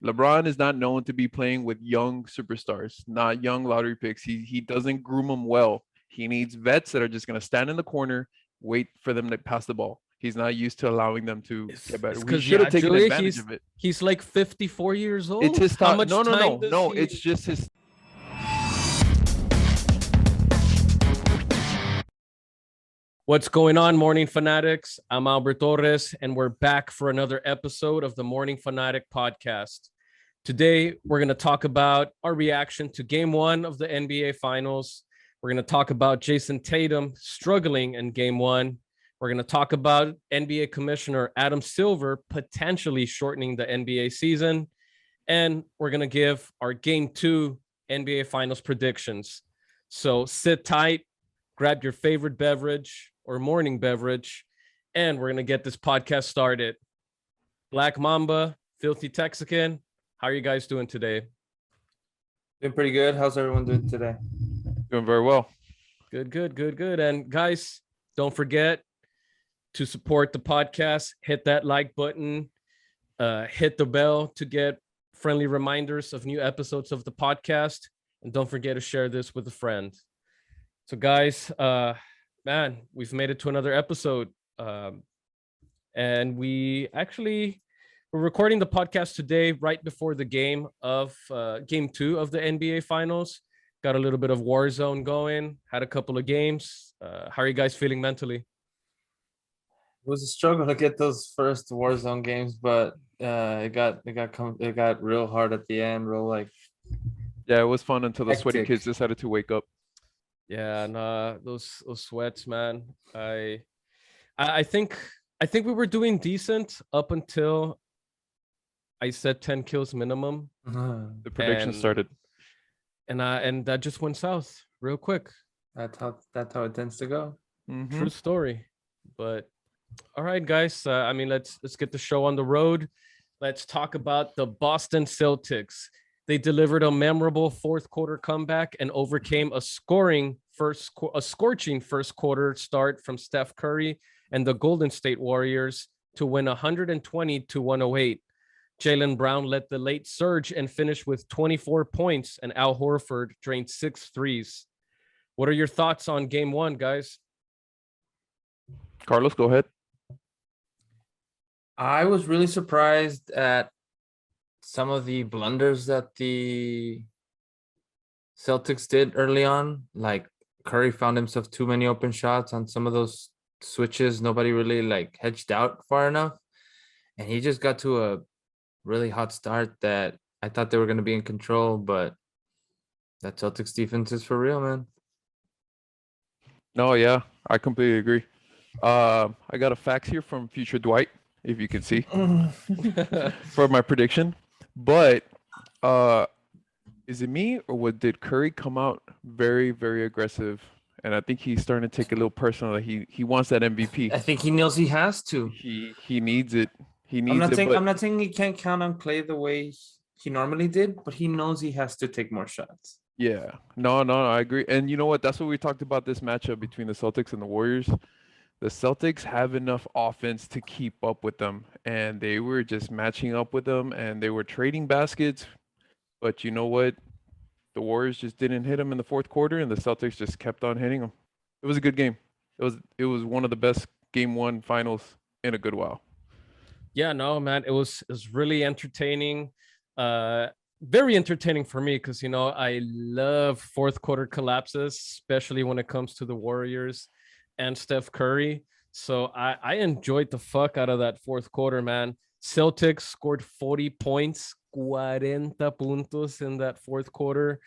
LeBron is not known to be playing with young superstars, not young lottery picks. He doesn't groom them well. He needs vets that are just going to stand in the corner, wait for them to pass the ball. He's not used to allowing them to get It's better. We because should have yeah, taken Julia, advantage of it. he's like 54 years It's old. his How top. much No, no, time no, does no. he? It's just his. What's going on, Morning Fanatics? I'm Albert Torres, and we're back for another episode of the Morning Fanatic podcast. Today, we're going to talk about our reaction to Game 1 of the NBA Finals. We're going to talk about Jayson Tatum struggling in Game 1. We're going to talk about NBA Commissioner Adam Silver potentially shortening the NBA season. And we're going to give our Game 2 NBA Finals predictions. So sit tight, grab your favorite beverage or morning beverage, and we're going to get this podcast started. Black Mamba, Filthy Texican, how are you guys doing today? Doing pretty good. How's everyone doing today? Doing very well. Good. And guys, don't forget to support the podcast. Hit that like button. Hit the bell to get friendly reminders of new episodes of the podcast. And don't forget to share this with a friend. So guys, man, we've made it to another episode. And we're recording the podcast today right before the game of Game 2 of the NBA Finals. Got a little bit of war zone going, had a couple of games. How are you guys feeling mentally? It was a struggle to get those first Warzone games, but it got real hard at the end. Yeah, it was fun until the sweaty Hectic. kids decided to wake up. Yeah, and those sweats, man. I think we were doing decent up until I said 10 kills minimum, The prediction And- started. and that just went south real quick. That's how it tends to go. Mhm. True story. But all right, guys. Let's get the show on the road. Let's talk about the Boston Celtics. They delivered a memorable fourth quarter comeback and overcame a scorching first quarter start from Steph Curry and the Golden State Warriors to win 120-108. Jaylen Brown led the late surge and finished with 24 points, and Al Horford drained 6 threes. What are your thoughts on Game 1, guys? Carlos, go ahead. I was really surprised at some of the blunders that the Celtics did early on. Like Curry found himself too many open shots on some of those switches. Nobody really hedged out far enough. And he just got to a really hot start that I thought they were going to be in control, but that Celtics defense is for real, man. No, yeah, I completely agree. I got a fax here from future Dwight, if you can see, for my prediction. But is it me or did Curry come out very, very aggressive? And I think he's starting to take a little personal. That he wants that MVP. I think he knows he has to. He needs it. He needs I'm not it. saying But I'm not saying he can't count on Clay the way he normally did, but he knows he has to take more shots. yeah, no, I agree. And you know what? That's what we talked about this matchup between the Celtics and the Warriors. The Celtics have enough offense to keep up with them, and they were just matching up with them, and they were trading baskets. But you know what? The Warriors just didn't hit them in the fourth quarter, and the Celtics just kept on hitting them. It was a good game. It was one of the best Game 1 finals in a good while. Yeah, no, man, it was really entertaining. Very entertaining for me because I love fourth quarter collapses, especially when it comes to the Warriors and Steph Curry. So I enjoyed the fuck out of that fourth quarter, man. Celtics scored 40 points, 40 puntos in that fourth quarter.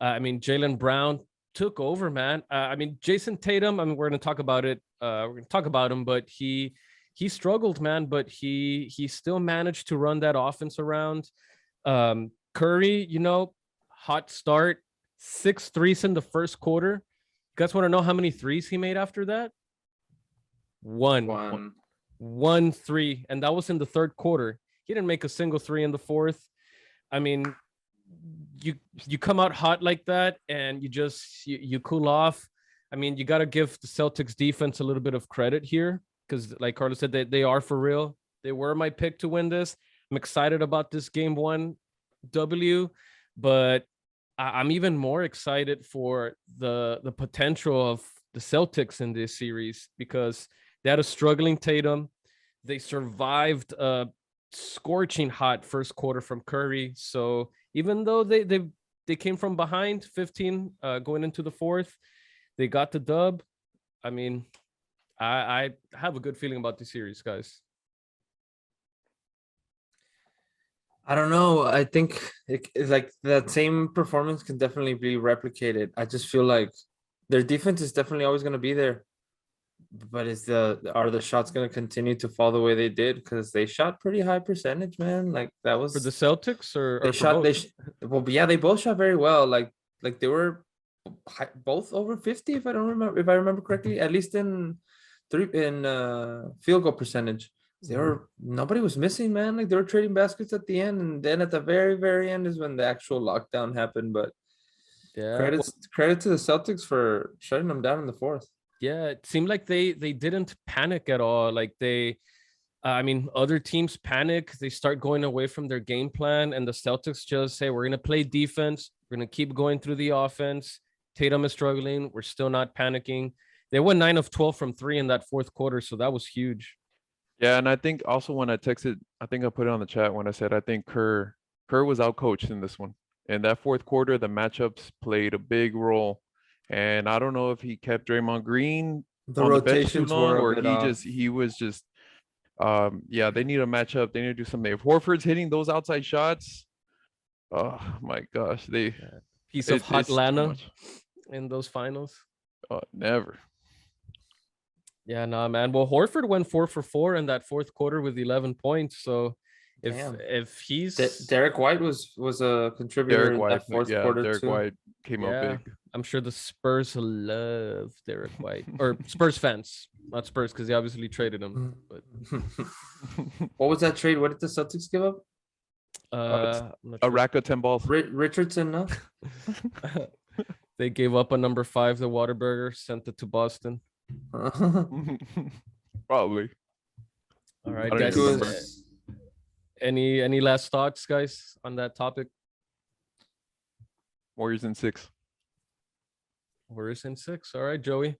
Jaylen Brown took over, man. Jayson Tatum, we're going to talk about it. We're going to talk about him, but he struggled, man, but he still managed to run that offense around. Curry, hot start, 6 threes in the first quarter. You guys want to know how many threes he made after that? One 3, and that was in the third quarter. He didn't make a single three in the fourth. You come out hot like that and you cool off. You got to give the Celtics defense a little bit of credit here because like Carlos said, they are for real. They were my pick to win this. I'm excited about this game 1 W, but I'm even more excited for the potential of the Celtics in this series because they had a struggling Tatum. They survived a scorching hot first quarter from Curry. So even though they came from behind 15 going into the fourth, they got the dub. I mean, I have a good feeling about this series, guys. I don't know. I think it's like that same performance can definitely be replicated. I just feel like their defense is definitely always going to be there. But are the shots going to continue to fall the way they did? Because they shot pretty high percentage, man. Like that was For the Celtics or they for shot both? well, yeah, they both shot very well. Like they were both over 50 if I remember correctly, at least in field goal percentage. Nobody was missing, man. Like they were trading baskets at the end, and then at the very end is when the actual lockdown happened. But Yeah, credit to the Celtics for shutting them down in the fourth. yeah. It seemed like they didn't panic at all. Like I mean, other teams panic. They start going away from their game plan, and the Celtics just say, "We're gonna play defense. We're gonna keep going through the offense." Tatum is struggling. We're still not panicking. They won 9 of 12 from 3 in that fourth quarter, so that was huge. Yeah, and I think also when I texted, I think I put it on the chat when I said I think Kerr was outcoached in this one. In that fourth quarter, the matchups played a big role. And I don't know if he kept Draymond Green The on the bench too rotations long were a or bit off. he was just yeah, they need a matchup. They need to do something. If Horford's hitting those outside shots, oh my gosh, Piece of hot it's too Lana much. in those finals. Never. Yeah, nah, man. Well, Horford went 4 for 4 in that fourth quarter with 11 points. So Damn. if he's Derek White was a contributor Derek in White, that fourth yeah, quarter Derek too. White came out yeah, big. I'm sure the Spurs love Derek White or Spurs fans, not Spurs because they obviously traded him. But What was that trade? What did the Celtics give up? I'm not A sure. rack of 10 balls. Richardson, no? They gave up a number 5, the Waterburger, sent it to Boston. Probably. All right, I don't guys. even remember. Any last thoughts, guys, on that topic? Warriors in 6. Warriors in 6. All right, Joey.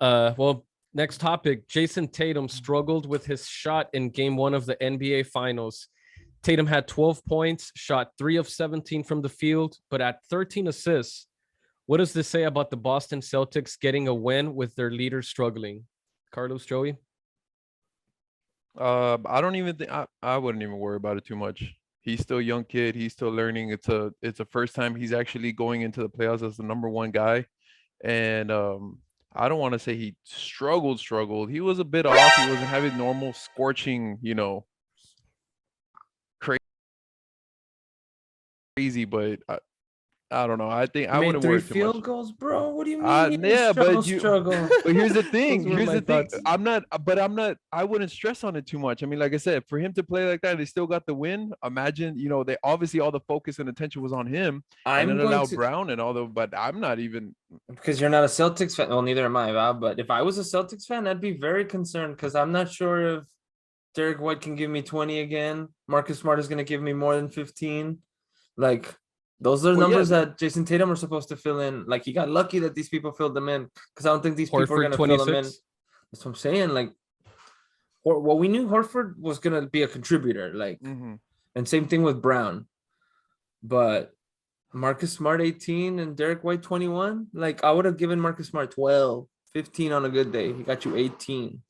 Well, next topic. Jayson Tatum struggled with his shot in game 1 of the NBA Finals. Tatum had 12 points, shot 3 of 17 from the field, but at 13 assists. What does this say about the Boston Celtics getting a win with their leader struggling? Carlos, Joey? I don't even think I wouldn't even worry about it too much. He's still a young kid. He's still learning. It's a first time he's actually going into the playoffs as the number 1 guy. And I don't want to say he struggled. He was a bit off. He wasn't having normal scorching, crazy, but I don't know. I think I made wouldn't 3 worry too much. field goals, bro. What do you mean? He didn't Yeah, but struggle. but here's the thing. Those were my thoughts. I'm not. I wouldn't stress on it too much. I mean, like I said, for him to play like that, they still got the win. Imagine, they obviously all the focus and attention was on him, and I'm it going allowed to Brown and all the. But I'm not even. because you're not a Celtics fan. Well, neither am I, Val. But if I was a Celtics fan, I'd be very concerned because I'm not sure if Derek White can give me 20 again. Marcus Smart is going to give me more than 15. Like, those are Well, yeah, numbers that Jayson Tatum are supposed to fill in. Like, he got lucky that these people filled them in because I don't think these people are going Horford to fill them in. 26. That's what I'm saying. Like, well, we knew Horford was going to be a contributor. Like, and same thing with Brown. But Marcus Smart 18 and Derek White 21. Like, I would have given Marcus Smart 12, 15 on a good day. He got you 18.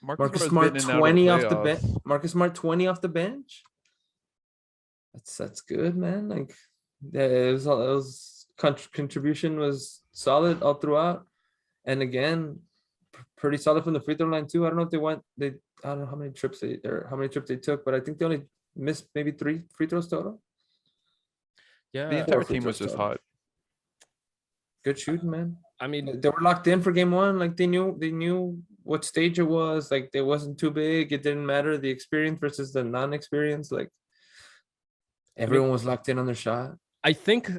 Marcus Smart 20 off the bench. Marcus Smart 20 off the bench. That's good, man. Like, it was contribution was solid all throughout, and again, pretty solid from the free throw line too. I don't know if I don't know how many trips they took, but I think they only missed maybe 3 free throws total. Yeah, the entire team was just hot. Good shooting, man. I mean, they were locked in for game 1. Like they knew what stage it was. Like it wasn't too big. It didn't matter the experience versus the non-experience. Like everyone was locked in on their shot. I think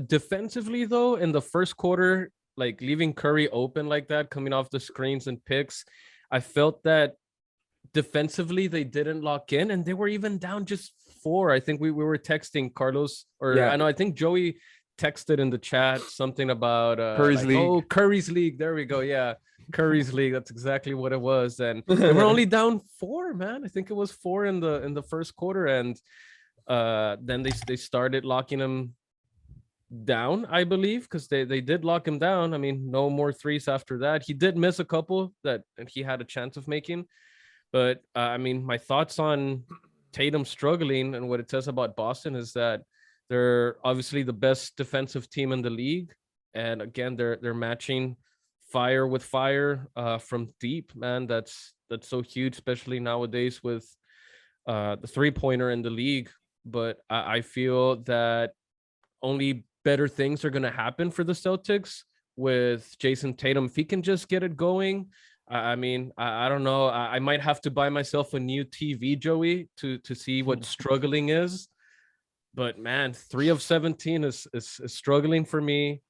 defensively though, in the first quarter, like leaving Curry open like that, coming off the screens and picks, I felt that defensively they didn't lock in, and they were even down just 4. I think we were texting Carlos, or Yeah. I know, I think Joey texted in the chat something about Curry's league. oh, Curry's league. There we go. Yeah, Curry's league. That's exactly what it was. And they were only down 4, man. I think it was 4 in the first quarter, and then they started locking him down, I believe, because they did lock him down. I mean, no more threes after that. He did miss a couple that he had a chance of making, but I mean, my thoughts on Tatum struggling and what it says about Boston is that they're obviously the best defensive team in the league, and again, they're matching fire with fire from deep. Man, that's so huge, especially nowadays with the 3-pointer in the league. But I feel that only better things are going to happen for the Celtics with Jayson Tatum. If he can just get it going, I mean, I don't know. I might have to buy myself a new TV, Joey, to see what struggling is. But man, 3 of 17 is struggling for me.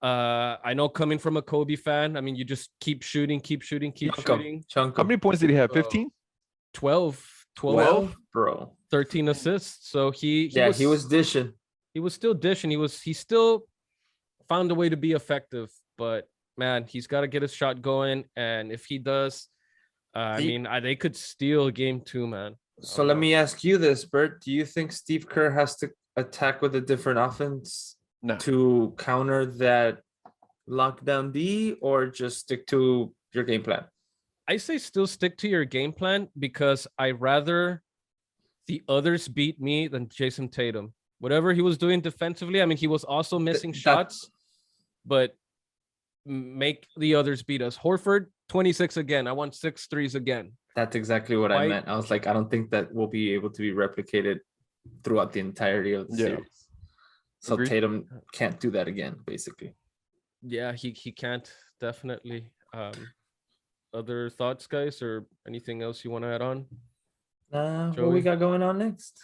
I know, coming from a Kobe fan, I mean, you just keep shooting, keep shooting. Chunk How many points did he have? 15? 12, 12, bro. 13 assists. So he was dishing. He was still dishing. He still found a way to be effective. But man, he's got to get his shot going. And if he does, I mean, they could steal game 2, man. So let me ask you this, Bert. Do you think Steve Kerr has to attack with a different offense to counter that lockdown D, or just stick to your game plan? I say still stick to your game plan, because I rather the others beat me than Jayson Tatum. Whatever he was doing defensively, I mean, he was also missing shots, but make the others beat us. Horford, 26 again. I want 6 threes again. That's exactly what I meant. I was like, I don't think that will be able to be replicated throughout the entirety of the series. So Agreed. Tatum can't do that again, basically. Yeah, he can't, definitely. Other thoughts, guys, or anything else you want to add on? What we got going on next?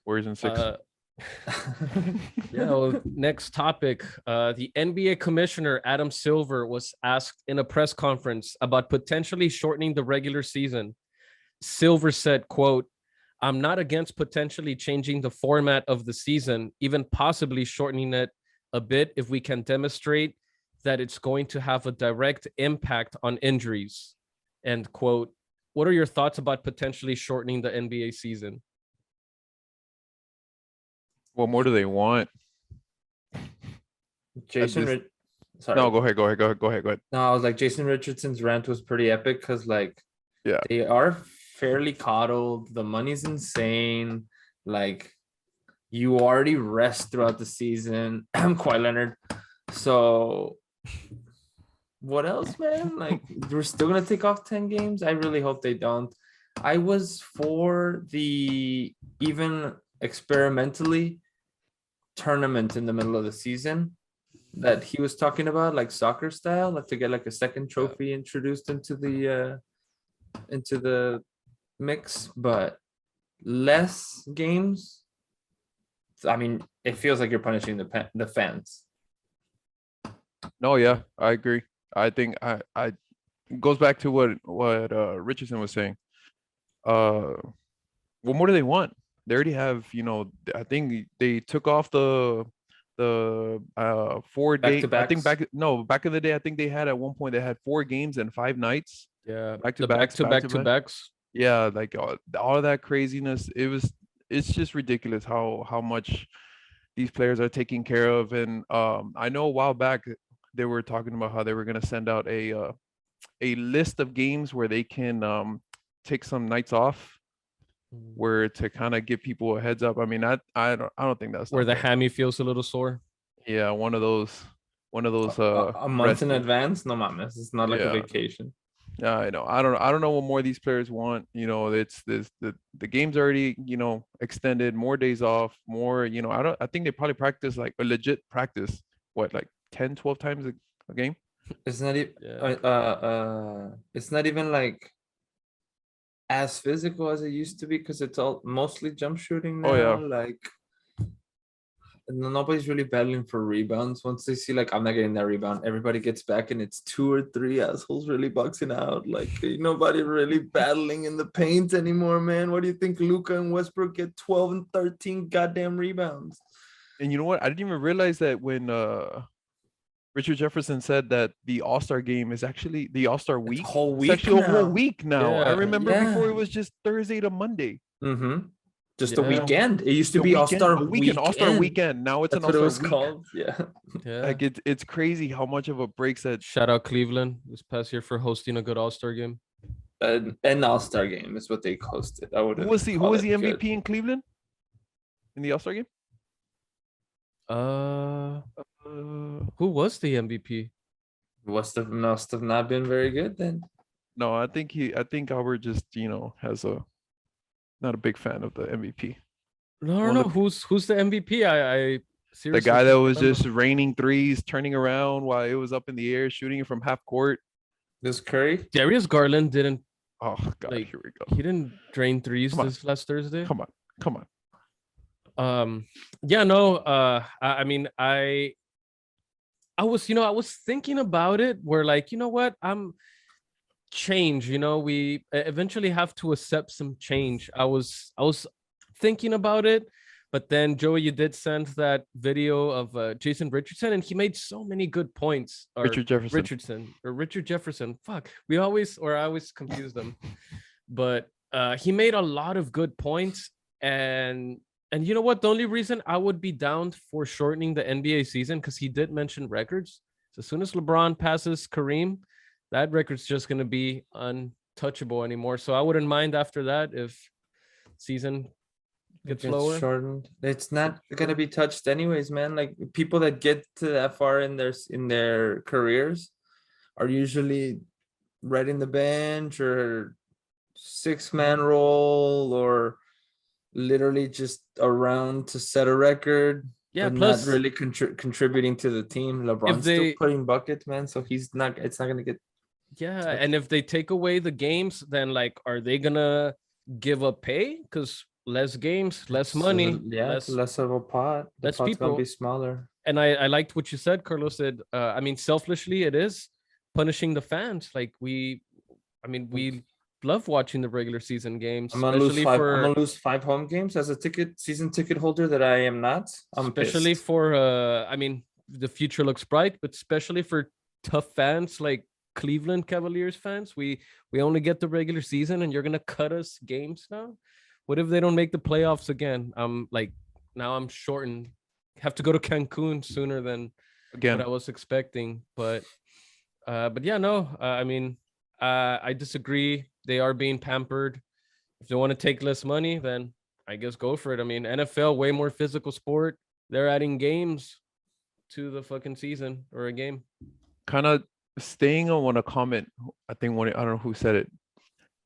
Warriors in 6. Yeah, well, next topic. The NBA commissioner, Adam Silver, was asked in a press conference about potentially shortening the regular season. Silver said, quote, "I'm not against potentially changing the format of the season, even possibly shortening it a bit if we can demonstrate that it's going to have a direct impact on injuries." End quote. What are your thoughts about potentially shortening the NBA season? What more do they want? Sorry. No, go ahead. No, I was like, Jason Richardson's rant was pretty epic, because like, yeah, they are fairly coddled. The money's insane. Like, you already rest throughout the season. I'm Kawhi Leonard. So what else, man? Like, we're still gonna take off 10 games. I really hope they don't. I was for the even experimentally tournament in the middle of the season that he was talking about, like soccer style, like to get like a second trophy introduced into the mix, but less games. I mean, it feels like you're punishing the fans. No, yeah, I agree. I think I it goes back to what Richardson was saying. What more do they want? They already have, I think they took off the 4 game. I think back in the day, I think they had at one point they had 4 games and 5 nights. Yeah, back to backs. Yeah, like all of that craziness. It's just ridiculous how much these players are taken care of. And I know a while back they were talking about how they were going to send out a list of games where they can take some nights off, where to kind of give people a heads up. I mean, I don't think that's where the hammy feels a little sore. Yeah, one of those a month in advance. No mames, it's not like a vacation. Yeah, I know. I don't know what more these players want. It's the game's already, extended, more days off, more, I think they probably practice like a legit practice, what, like 10, 12 times a game? It's not even it's not even like as physical as it used to be, because it's all mostly jump shooting now. Oh, yeah. Like, nobody's really battling for rebounds. Once they see like I'm not getting that rebound, everybody gets back and it's 2 or 3 assholes really boxing out. Like ain't nobody really battling in the paint anymore, man. What do you think Luka and Westbrook get 12 and 13 goddamn rebounds? And you know what? I didn't even realize that when Richard Jefferson said that the All-Star game is actually the All-Star It's week. a whole It's week actually a whole now. week now. I Yeah. remember before Yeah. it was just Thursday to Monday. Mm-hmm. Just a Yeah. weekend. It used to The be weekend, All-Star a weekend, All-Star weekend. Now it's That's an what it All-Star was week. called. Yeah. Yeah. Like it's crazy how much of a break that. Shout out Cleveland this past year for hosting a good All-Star game. An All-Star game is what they hosted. I would. Who was the MVP in Cleveland in the All-Star game? Who was the MVP? Must have not been very good then. No, I think Albert just has not a big fan of the MVP. No. Who's the MVP? I seriously. The guy that can't was remember. just raining threes, turning around while it was up in the air, shooting it from half court. This Curry. Darius Garland didn't. Oh God, Like, here we go. He didn't drain threes Come on. this last Thursday. Come on. Yeah, no. I mean, I was thinking about it. Where like, you know what, change. We eventually have to accept some change. I was thinking about it, but then Joey, you did send that video of Jason Richardson, and he made so many good points. Or Richard Jefferson. Richard Jefferson. Fuck, I always confuse them. But he made a lot of good points, and you know what? The only reason I would be down for shortening the NBA season, because he did mention records. So as soon as LeBron passes Kareem, that record's just going to be untouchable anymore. So I wouldn't mind after that if season gets lower. Shortened. It's not gonna be touched anyways, man. Like people that get to that far in their careers are usually right in the bench or 6-man role or literally just around to set a record. Yeah, but plus not really contributing to the team. LeBron's still putting buckets, man. So it's not gonna get. Yeah, and if they take away the games, then like, are they gonna give up pay? Because less games, less money, less of a pot. The less pot's gonna people. be smaller. And I liked what you said, Carlos. Said, I mean, selfishly, it is punishing the fans. Like we love watching the regular season games. I'm gonna lose 5 home games as a season ticket holder that I am not. Especially pissed. for the future looks bright, but especially for tough fans like Cleveland Cavaliers fans. We only get the regular season, and you're gonna cut us games now. What if they don't make the playoffs again? Now I'm shortened. Have to go to Cancun sooner than what I was expecting. But yeah, no. I disagree. They are being pampered. If they want to take less money, then I guess go for it. I mean, NFL, way more physical sport. They're adding games to the fucking season or a game. Kind of staying on a comment. I think I don't know who said it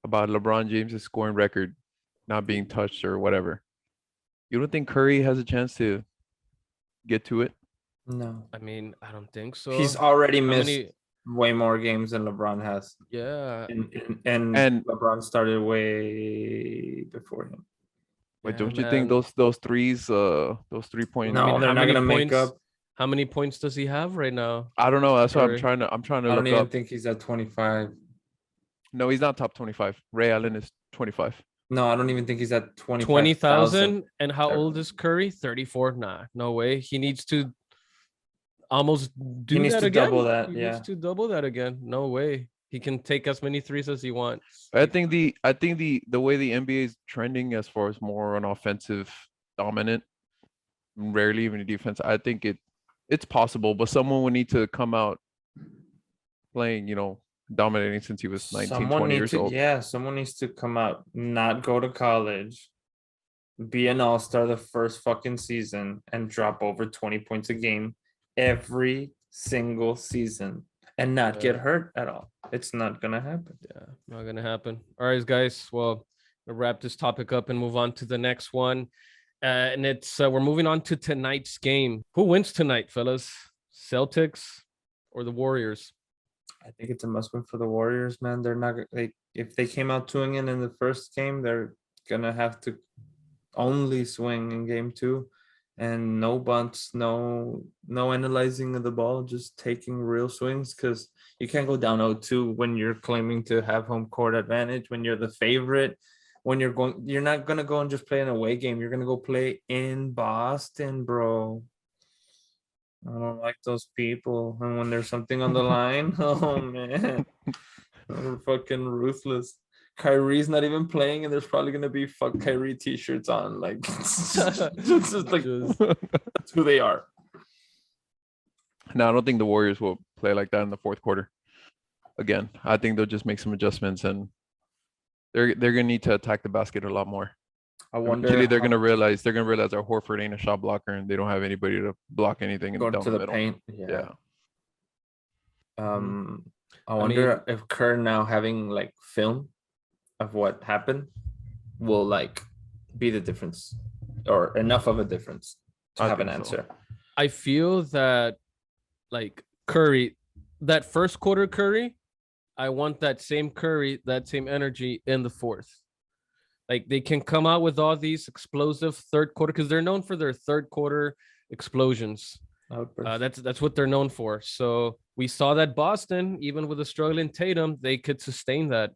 about LeBron James' scoring record not being touched or whatever. You don't think Curry has a chance to get to it? No. I mean, I don't think so. He's already missed way more games than LeBron has. Yeah. And LeBron started way before him. But don't you think those threes, those 3-point? No, they're not gonna make up. How many points does he have right now? I don't know. That's what I'm trying to look up. I don't even think he's at 25. No, he's not top 25. Ray Allen is 25. No, I don't even think he's at 20,000. And how old is Curry? 34. Nah, no way. He needs to almost do that again. Double that. He needs to double that again. No way. He can take as many threes as he wants. I think the way the NBA is trending as far as more on offensive dominant, rarely even defense. I think it's possible, but someone would need to come out playing, dominating since he was 19, 20 years old. Yeah, someone needs to come out, not go to college, be an all-star the first fucking season, and drop over 20 points a game every single season and not get hurt at all. It's not gonna happen. Yeah, not gonna happen. All right, guys. Well, we'll wrap this topic up and move on to the next one. And it's we're moving on to tonight's game. Who wins tonight, fellas? Celtics or the Warriors? I think it's a must-win for the Warriors, man. They're not if they came out 2-0 in the first game, they're gonna have to only swing in game 2. and no bunts, no analyzing of the ball, just taking real swings, because you can't go down 0-2 when you're claiming to have home court advantage, when you're the favorite, when you're not gonna go and just play an away game. You're gonna go play in Boston, bro. I don't like those people. And when there's something on the line, oh man, they're fucking ruthless. Kyrie's not even playing, and there's probably gonna be "fuck Kyrie" t-shirts on. Like, it's just like that's who they are. No, I don't think the Warriors will play like that in the fourth quarter. Again, I think they'll just make some adjustments, and they're gonna need to attack the basket a lot more. I wonder. Eventually, they're gonna realize our Horford ain't a shot blocker, and they don't have anybody to block anything going down to the the middle. paint. Yeah. I wonder if Kerr now having like film of what happened will like be the difference, or enough of a difference to I have an think so. answer. I feel that like Curry, that first quarter Curry, I want that same Curry, that same energy in the fourth. Like they can come out with all these explosive third quarter, because they're known for their third quarter explosions. That's what they're known for. So we saw that Boston, even with a struggling Tatum, they could sustain that.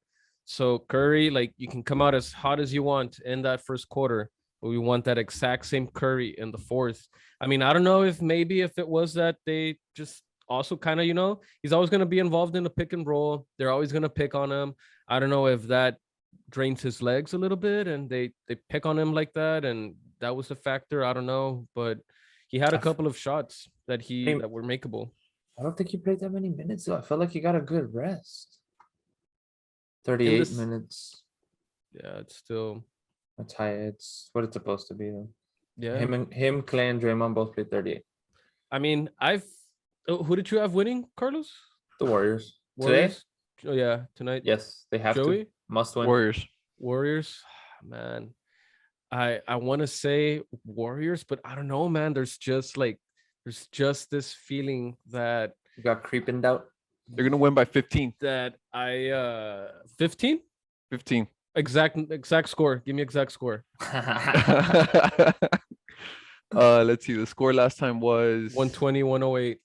So Curry, like you can come out as hot as you want in that first quarter, but we want that exact same Curry in the fourth. I mean, I don't know if maybe if it was that they just also kind of, he's always going to be involved in the pick and roll. They're always going to pick on him. I don't know if that drains his legs a little bit and they pick on him like that, and that was a factor. I don't know, but he had a couple of shots that were makeable. I don't think he played that many minutes though. I felt like he got a good rest. 38 minutes. Yeah, it's still. That's high. It's what it's supposed to be though. Yeah. Him, Clay, and Draymond both played 38. I mean, who did you have winning, Carlos? The Warriors. Today? Oh yeah, tonight. Yes, they have Joey? to. Must win. Warriors. Man. I want to say Warriors, but I don't know, man. There's just this feeling that you got creeping doubt. They're gonna win by 15. That I 15? 15. Exact score. Give me exact score. Let's see. The score last time was 120, 108.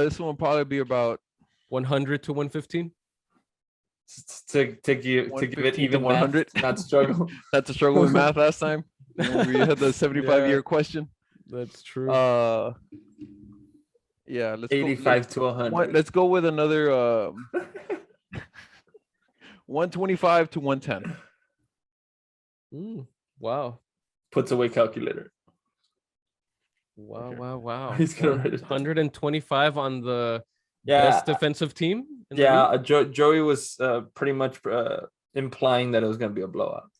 This one will probably be about 100 to 115. To give it even 100, not struggle. Not to struggle with math last time. When we had the 75-year question. That's true. Yeah, let's 85 to 100. Let's go with another 125 to 110. Wow. Puts away calculator. Wow, okay. Wow. He's gonna write it 125 on the best defensive team. Joey was pretty much implying that it was gonna be a blowout.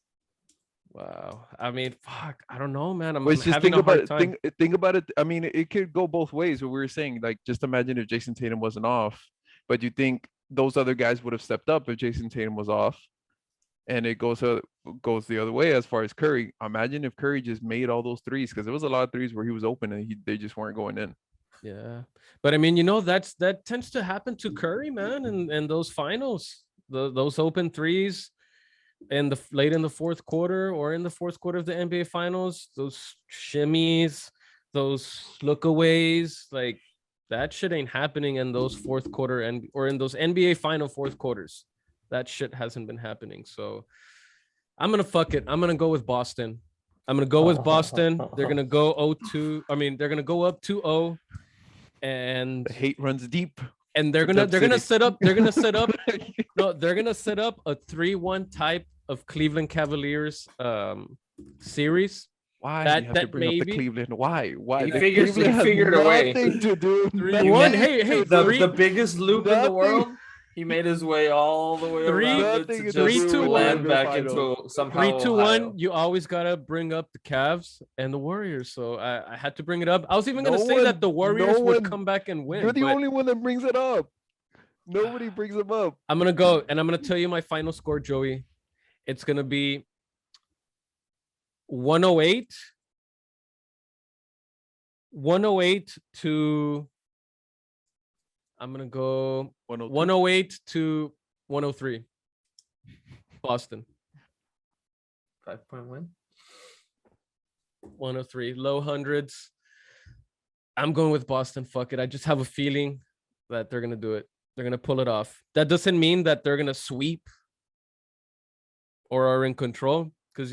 Wow. I mean, fuck. I don't know, man. I'm just having a hard time. Think about it. I mean, it could go both ways. What we were saying, like, just imagine if Jayson Tatum wasn't off, but you think those other guys would have stepped up if Jayson Tatum was off, and it goes the other way as far as Curry. Imagine if Curry just made all those threes, because there was a lot of threes where he was open and they just weren't going in. Yeah, but I mean, that tends to happen to Curry, man, and those finals, those open threes. Late in the fourth quarter or in the fourth quarter of the NBA finals, those shimmies, those lookaways, like that shit ain't happening in those fourth quarter or in those NBA final fourth quarters. That shit hasn't been happening. So I'm gonna fuck it. I'm gonna go with Boston. I'm gonna go with Boston. They're gonna go 0-2. I mean, they're gonna go up 2-0, and the hate runs deep. And they're gonna set up a 3-1 type of Cleveland Cavaliers series. Why that, you have to bring up the Cleveland? Why? He figured a way to do 3-1. Hey, the biggest loop in the world. He made his way all the way around to just land back into somehow 3-2-1. You always gotta bring up the Cavs and the Warriors. So I had to bring it up. I was even gonna say that the Warriors would come back and win. You're the only one that brings it up. Nobody brings them up. I'm gonna go and I'm gonna tell you my final score, Joey. It's gonna be 108 to. I'm gonna go 108 to 103. Boston. 5-point win. One of three, low hundreds. I'm going with Boston. Fuck it. I just have a feeling that they're gonna do it. They're gonna pull it off. That doesn't mean that they're gonna sweep or are in control, because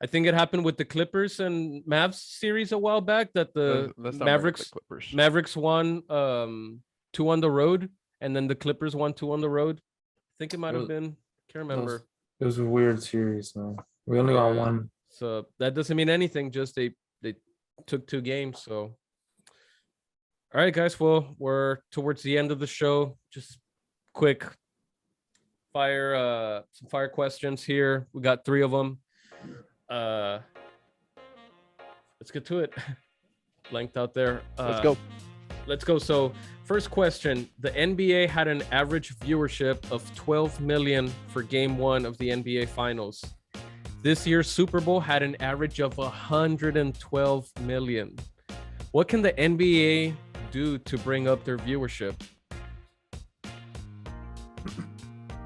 I think it happened with the Clippers and Mavs series a while back that the Let's not bring up the Mavericks Clippers. Mavericks won 2 on the road, and then the Clippers won 2 on the road. I think it might have been. Can't remember. It was a weird series, man. We only got one. So that doesn't mean anything. Just they took 2 games. So, all right, guys. Well, we're towards the end of the show. Just quick some fire questions here. We got 3 of them. Let's get to it. Blanked out there. Let's go. So, first question. The NBA had an average viewership of 12 million for game 1 of the NBA Finals. This year's Super Bowl had an average of 112 million. What can the NBA do to bring up their viewership?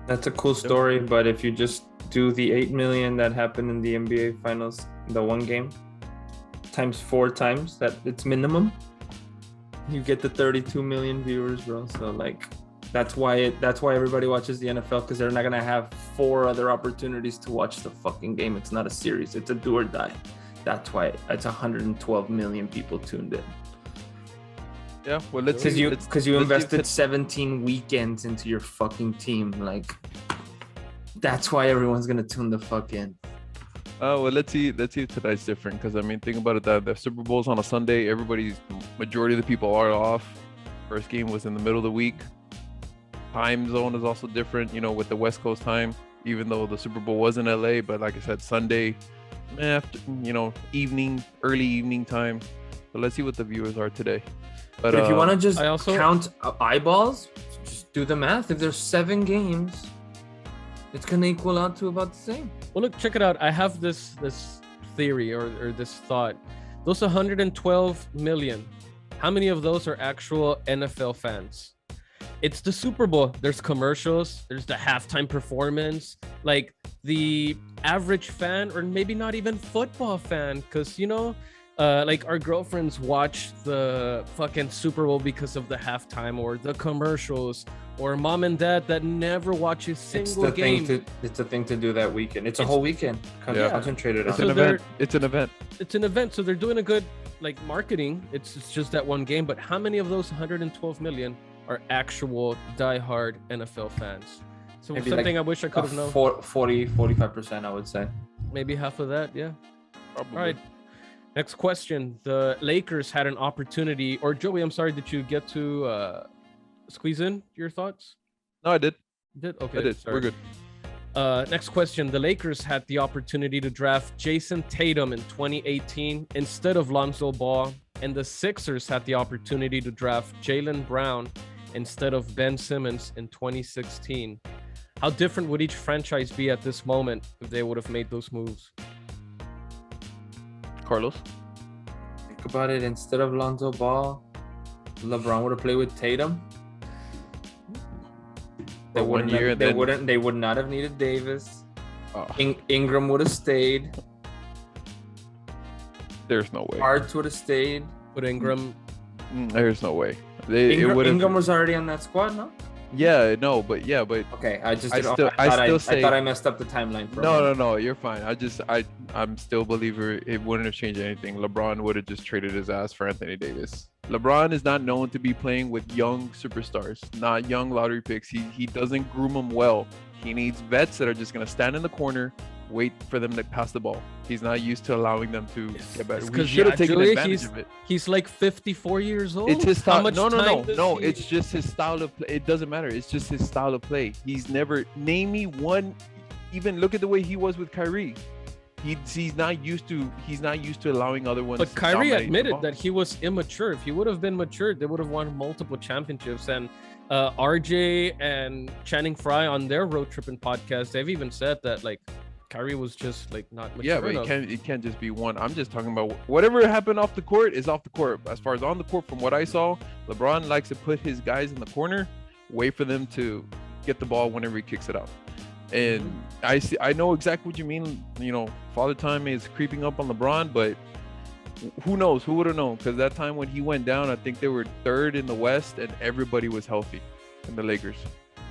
That's a cool story, but if you just do the 8 million that happened in the NBA Finals, the one game, times 4 times, that it's minimum, you get the 32 million viewers, bro. So like, that's why everybody watches the NFL, because they're not gonna have 4 other opportunities to watch the fucking game. It's not a series, it's a do or die. That's why it's 112 million people tuned in. Yeah, well, let's because you invested 17 weekends into your fucking team. Like, that's why everyone's gonna tune the fuck in. Well, let's see if tonight's different, because I mean, think about it, that the Super Bowl's on a Sunday. Majority of the people are off. First game was in the middle of the week. Time zone is also different, with the West Coast time, even though the Super Bowl was in LA. But like I said, Sunday after, early evening time. So let's see what the viewers are today. But if you want to just count eyeballs, just do the math. If there's 7 games, it's gonna equal out to about the same. Well, look, check it out. I have this theory or this thought. Those 112 million, how many of those are actual NFL fans? It's the Super Bowl. There's commercials. There's the halftime performance. Like, the average fan, or maybe not even football fan, because like, our girlfriends watch the fucking Super Bowl because of the halftime or the commercials, or mom and dad that never watch a single game. It's a thing to do that weekend. It's a whole weekend. Concentrated on. It's an event. It's an event. So they're doing a good marketing. It's just that one game. But how many of those 112 million are actual diehard NFL fans? So maybe something I wish I could have known. 45%, I would say. Maybe half of that, yeah. Probably. All right. Next question. The Lakers had an opportunity, or Joey, I'm sorry, did you get to squeeze in your thoughts? No, I did. Did? Okay. I did. Sorry. We're good. Next question. The Lakers had the opportunity to draft Jayson Tatum in 2018 instead of Lonzo Ball, and the Sixers had the opportunity to draft Jaylen Brown instead of Ben Simmons in 2016. How different would each franchise be at this moment if they would have made those moves? Carlos? Think about it. Instead of Lonzo Ball, LeBron would have played with Tatum. They would not have needed Davis. Oh. Ingram would have stayed. There's no way. Arts would have stayed. But Ingram, there's no way. Ingram was already on that squad, no? Yeah, no, but okay. I thought I messed up the timeline. No, you're fine. I'm still a believer it wouldn't have changed anything. LeBron would have just traded his ass for Anthony Davis. LeBron is not known to be playing with young superstars, not young lottery picks. He doesn't groom them well. He needs vets that are just gonna stand in the corner, wait for them to pass the ball. He's not used to allowing them to get better. We should have taken advantage of it. He's like 54 years old. It's his style. No. It's just his style of play. It doesn't matter. It's just his style of play. He's never name me one. Even look at the way he was with Kyrie. He's not used to allowing other ones. But Kyrie admitted that he was immature. If he would have been mature, they would have won multiple championships. And RJ and Channing Frye on their road tripping podcast, they've even said that Kyrie was just not mature. Yeah, but it can't just be one. I'm just talking about whatever happened off the court is off the court. As far as on the court, from what I saw, LeBron likes to put his guys in the corner, wait for them to get the ball whenever he kicks it out. And I know exactly what you mean. You know, Father Time is creeping up on LeBron, but who knows? Who would have known? Because that time when he went down, I think they were third in the West, and everybody was healthy in the Lakers.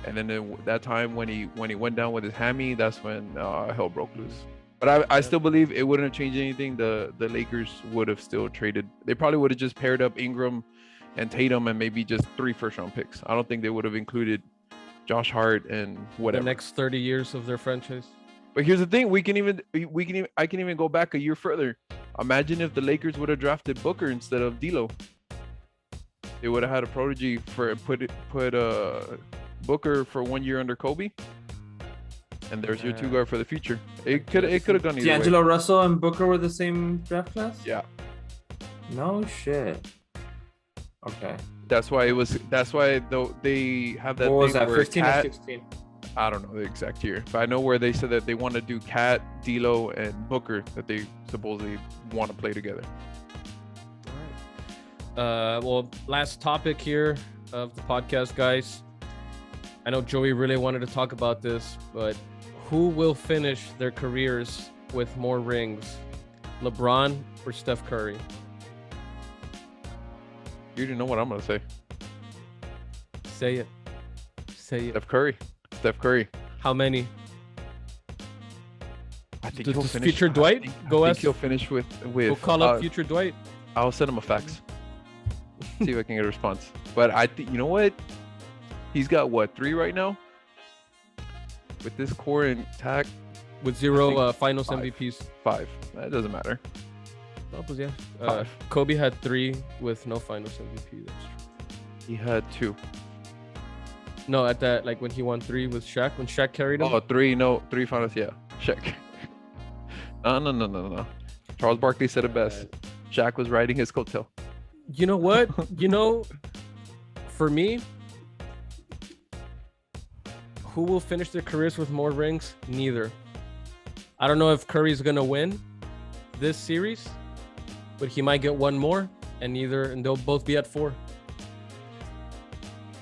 And then that time when he went down with his hammy, that's when hell broke loose. But I still believe it wouldn't have changed anything. The Lakers would have still traded. They probably would have just paired up Ingram and Tatum and maybe just 3 first-round picks. I don't think they would have included Josh Hart and whatever. The next 30 years of their franchise. But here's the thing: I can even go back a year further. Imagine if the Lakers would have drafted Booker instead of D'Lo. They would have had a prodigy for put Booker for 1 year under Kobe, and there's your 2 guard for the future. It could have gone either D'Angelo way. Russell and Booker were the same draft class? Yeah, No shit. Okay. that's why though they have that What was thing that? where 15 or Cat, 16? I don't know the exact year, but I know where they said that they want to do Cat, D'Lo, and Booker, that they supposedly want to play together. Well, last topic here of the podcast, guys. I know Joey really wanted to talk about this, but who will finish their careers with more rings, LeBron or Steph Curry? You already know what I'm gonna say. Say it. Say it. Steph Curry. How many? I think Does he'll finish. future Dwight I go think ask? he'll finish with. We'll call up future Dwight. I'll send him a fax. See if I can get a response. But I think, you know what? He's got what, 3 right now? With this core intact, With 0 think finals 5. MVPs. 5. That doesn't matter. Oh, but yeah. 5. Kobe had 3 with no finals MVP. That's true. He had 2. No, at that, like when he won 3 with Shaq, when Shaq carried him. Oh, 3. No, 3 finals. Yeah. Check. No. Charles Barkley said it best. Shaq was riding his coattail. You know what? For me, who will finish their careers with more rings? Neither. I don't know if Curry's gonna win this series, but he might get 1 more, and they'll both be at 4.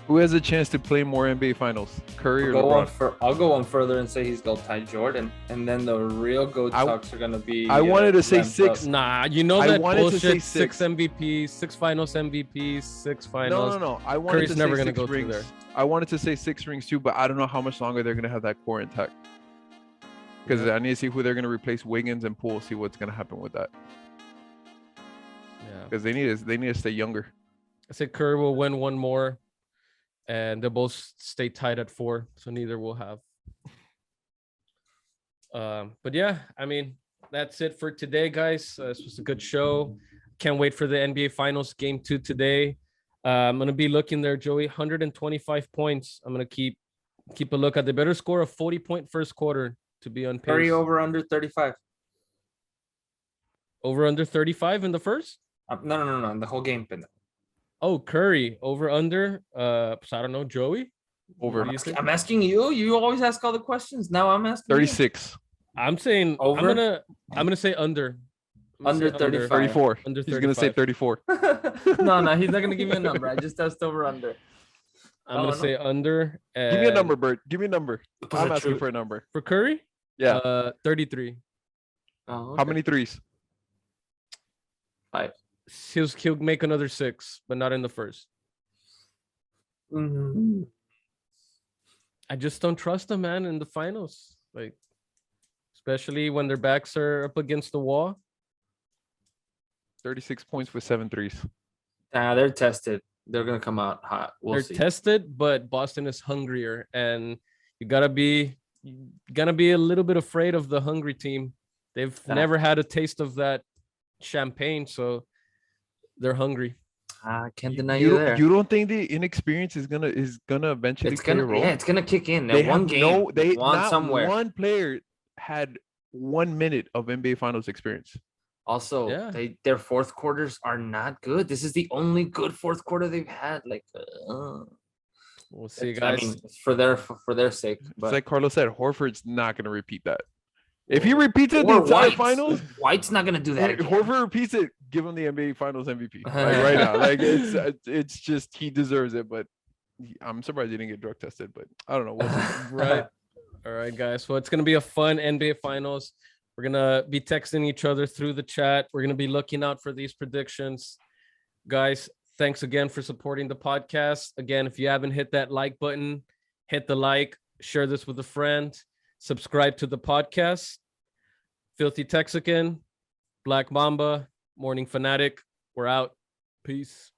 Who has a chance to play more NBA Finals? Curry or LeBron? I'll go one further and say he's going to tie Jordan, and then the real GOAT talks are going to be. I wanted to say ramped 6. up. Nah, I that wanted to say bullshit. 6. 6 MVPs, 6 finals MVPs, 6 finals. No. I wanted Curry's to never say gonna 6 go through rings. there. I wanted to say 6 rings too, but I don't know how much longer they're gonna have that core intact. Because I need to see who they're gonna replace Wiggins and Poole. See what's gonna happen with that. Yeah. Because they need to stay younger. I said Curry will win 1 more, and they'll both stay tied at 4, so neither will have. But yeah, I mean, that's it for today, guys. This was a good show. Can't wait for the NBA Finals Game 2 today. I'm gonna be looking there, Joey. 125 points. I'm gonna keep a look at the better score of 40-point first quarter to be on pace. Curry over under 35. Over under 35 in the first. No. The whole game. Oh, Curry over under. So I don't know, Joey. Over. What do you think? I'm asking you. You always ask all the questions. Now I'm asking. 36. I'm saying Over? I'm gonna say under. Under 35. 34. Under He's gonna say 35. 34. No, he's not gonna give me a number. I just asked over under. I'm gonna say under. Give me a and number, Bert. Give me a number. Was I'm it asking true? for a number. for Curry. Yeah. 33. Oh, How many threes? 5. He'll make another 6, but not in the first. Mm-hmm. I just don't trust them, man, in the finals. Like, especially when their backs are up against the wall. 36 points with 7 threes. They're tested. They're gonna come out hot. We'll see. They're tested, but Boston is hungrier, and you gotta be a little bit afraid of the hungry team. They've never had a taste of that champagne, so they're hungry. I can't deny you there. You don't think the inexperience is gonna eventually It's play gonna a role? yeah, it's gonna kick in. They That one have game, not somewhere. one player had 1 minute of NBA Finals experience. Also, Yeah. their fourth quarters are not good. This is the only good fourth quarter they've had. Like, We'll see, I guys. mean, it's for their sake. It's But like Carlos said, Horford's not gonna repeat that. If he repeats it the or entire White's, finals, White's not gonna do that. if Again. Horford repeats it, give him the NBA Finals MVP like right now. Like it's just he deserves it. But I'm surprised he didn't get drug tested. But I don't know. We'll see. Right. All right, guys. So it's gonna be a fun NBA Finals. We're gonna be texting each other through the chat. We're gonna be looking out for these predictions, guys. Thanks again for supporting the podcast. Again, if you haven't hit that like button, hit the like. Share this with a friend. Subscribe to the podcast. Filthy Texican, Black Mamba, Morning Fanatic. We're out. Peace.